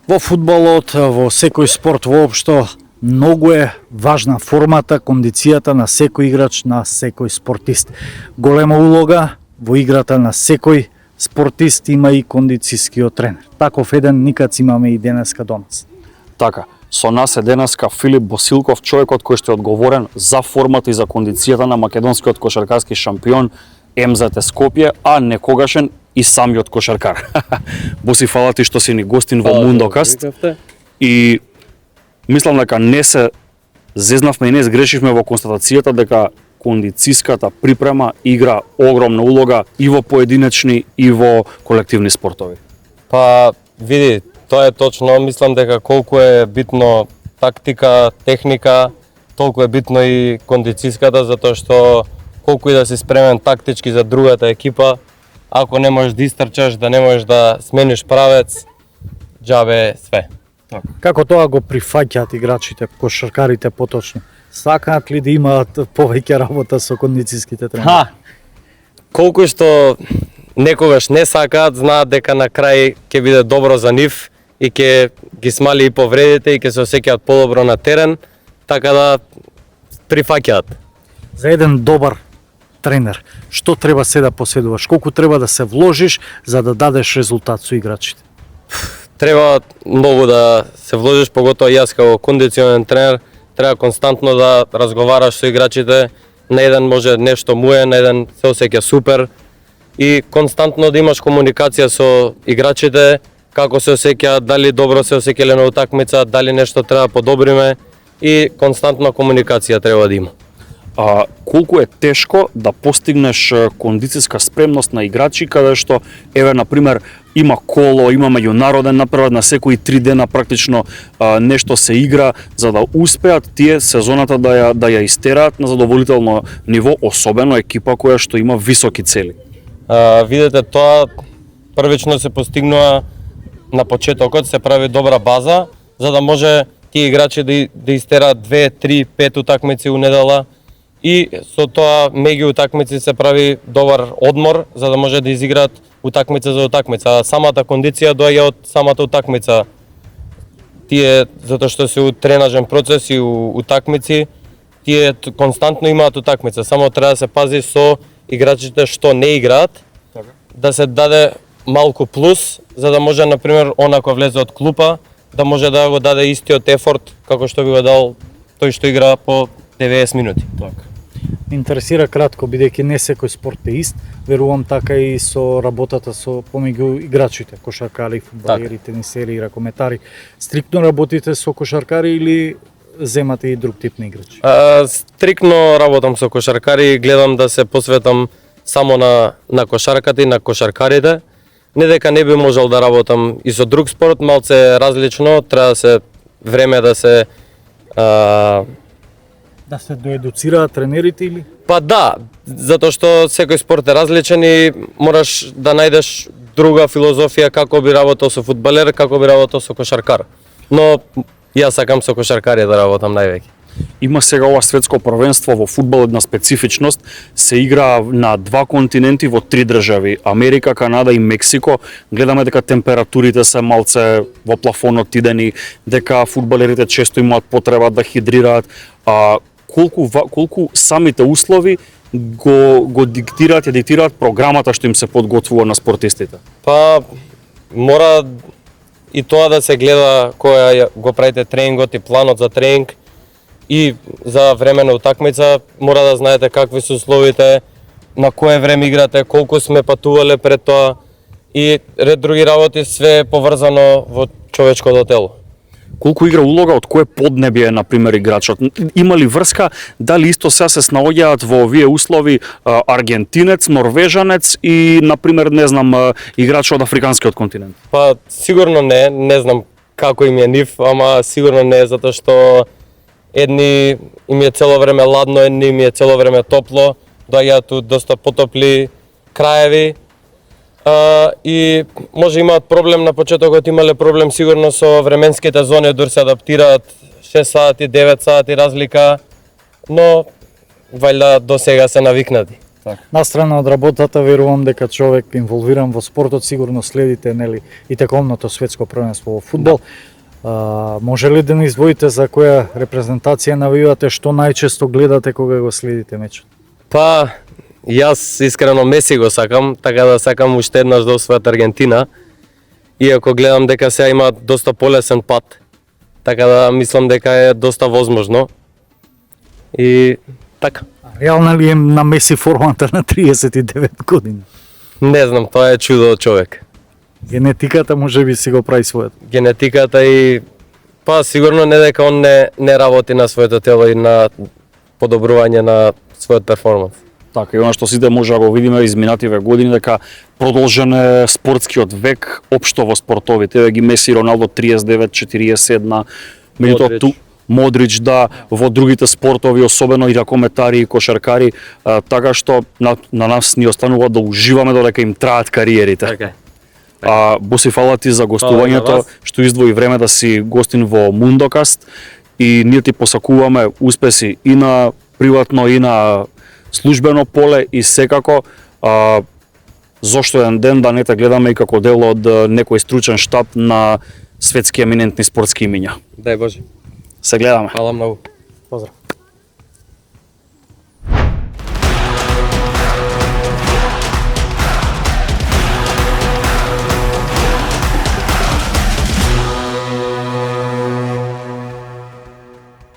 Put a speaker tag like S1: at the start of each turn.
S1: Во фудбалот, во секој спорт воопшто, многу е важна формата, кондицијата на секој играч, на секој спортист. Голема улога во играта на секој спортист има и кондицијскиот тренер. Таков еден никац имаме и денеска до нас.
S2: Така, со нас е денеска Филип Босилков, човекот кој што е одговорен за формата и за кондицијата на македонскиот кошаркарски шампион МЗТ Скопје, а некогашен и самиот кошаркар. Боси, фала ти што си ни гостин во Мундокаст. И мислам дека не се зезнавме и не сгрешивме во констатацијата дека кондицијската припрема игра огромна улога и во поединечни и во колективни спортови.
S3: Па, види, тоа е точно. Мислам дека колку е битно тактика, техника, толку е битно и кондицијската, затоа што колку и да си спремен тактички за другата екипа, ако не можеш да истрчаш, да не можеш да смениш правец, џабе све.
S1: Како тоа го прифаќаат играчите, кошаркарите поточно? Сакаат ли да имаат повеќе работа со кондицијските тренери?
S3: Колку што некогаш не сакаат, знаат дека на крај ќе биде добро за нив и ќе ги смали и повредите и ќе се осеќаат подобро на терен, така да прифаќаат.
S1: За еден добар тренер, што треба се да поседуваш? Колку треба да се вложиш за да дадеш резултат со играчите?
S3: Треба многу да се вложиш, поготоа јас како кондиционен тренер, треба константно да разговараш со играчите, на еден може нешто му е, на еден се осеќа супер и константно да имаш комуникација со играчите, како се осеќаат, дали добро се осеќале на утакмица, дали нешто треба да подобриме и константна комуникација треба да има.
S2: Колку е тешко да постигнеш кондицијска спремност на играчи каде што, еве, например, има коло, има меѓународен напревар, на секои 3 дена практично нешто се игра, за да успеат тие сезоната да ја истераат на задоволително ниво, особено екипа која што има високи цели.
S3: Видете, тоа првично се постигнува на почетокот, се прави добра база, за да може тие играчи да истераат 2, 3, 5 утакмици у недела, и со тоа меѓу утакмици се прави добар одмор за да може да изиграат утакмица за утакмица. Самата кондиција доаѓа од самата утакмица. Тие затоа што се у тренажен процес и у утакмици, тие константно имаат утакмица. Само треба да се пази со играчите што не играат, да се даде малку плюс за да може, например, она кој влезе од клупа, да може да го даде истиот ефорт како што би го дал тој што игра по 90 минути.
S1: Интересира кратко, бидејќи не секој спорт е ист, верувам така и со работата со помеѓу играчите, кошаркари, фудбалери, тенисери, ракометари. Стриктно работите со кошаркари или земате и друг тип на играчи?
S3: Стриктно работам со кошаркари, гледам да се посветам само на кошарката и на кошаркарите. Не дека не би можел да работам и со друг спорт, малце различно, треба да се време да се
S1: да се доедуцираат тренерите или?
S3: Па да, затоа што секој спорт е различен и мораш да најдеш друга филозофија како би работел со фудбалер, како би работел со кошаркар. Но јас сакам со кошаркари да работам највеќе.
S2: Има сега ова светско првенство во фудбал, една специфичност, се игра на 2 континенти во 3 држави, Америка, Канада и Мексико. Гледаме дека температурите се малце во плафонот идени, дека фудбалерите често имаат потреба да хидрираат, колку самите услови го диктираат програмата што им се подготвува на спортистите?
S3: Па мора и тоа да се гледа која го правите тренингот и планот за тренинг и за време на утакмица, мора да знаете какви се условите, на кое време играте, колку сме патувале пред тоа и ред други работи, све поврзано во човечкото тело.
S2: Колку игра улога од кое поднебие, например, играчот? Има ли врска, дали исто сега се снаоѓаат во овие услови аргентинец, норвежанец и, например, не знам, играч од африканскиот континент?
S3: Па сигурно не знам како им е нив, ама сигурно не, затоа што едни им е цело време ладно, едни им е цело време топло, доаѓаат у доста потопли краеви. И може имаат проблем на почетокот, имале проблем сигурно со временските зони, дури се адаптираат 6 сати, 9 сати разлика, но вајда до сега се навикнати.
S1: Настрана од работата, верувам дека човек инволвиран во спортот сигурно следите, нели, и тековното светско првенство во фудбал. Може ли да ни издвоите за која репрезентација навивате, што најчесто гледате кога го следите мечот?
S3: Па, јас искрено Меси го сакам, така да сакам уште еднаш да освојат Аргентина. Иако гледам дека сега има доста полесен пат, така да мислам дека е доста возможно. И така.
S1: Реална ли е на Меси формата на 39 години?
S3: Не знам, тоа е чудо од човек.
S1: Генетиката може би си го прави својот.
S3: Генетиката и па сигурно не дека он не работи на своето тело и на подобрување на својот перформанс.
S2: Така, и она што сите може да го видиме изминативе години, дека продолжен е спортскиот век општо во спортовите. Ги Меси, Роналдо 39, 41, меѓутоа ту Модрич, да, во другите спортови, особено и ракометари и кошаркари, така што на нас ни останува да уживаме додека им траат кариерите.
S3: Така.
S2: Боси, фала ти за гостувањето, што издвои време да си гостин во Мундокаст и ние ти посакуваме успеси и на приватно и на службено поле и секако зошто еден ден да не те гледаме и како дел од некој стручен штаб на светски еминентни спортски имиња.
S3: Дај Боже.
S2: Се гледаме.
S3: Фала многу.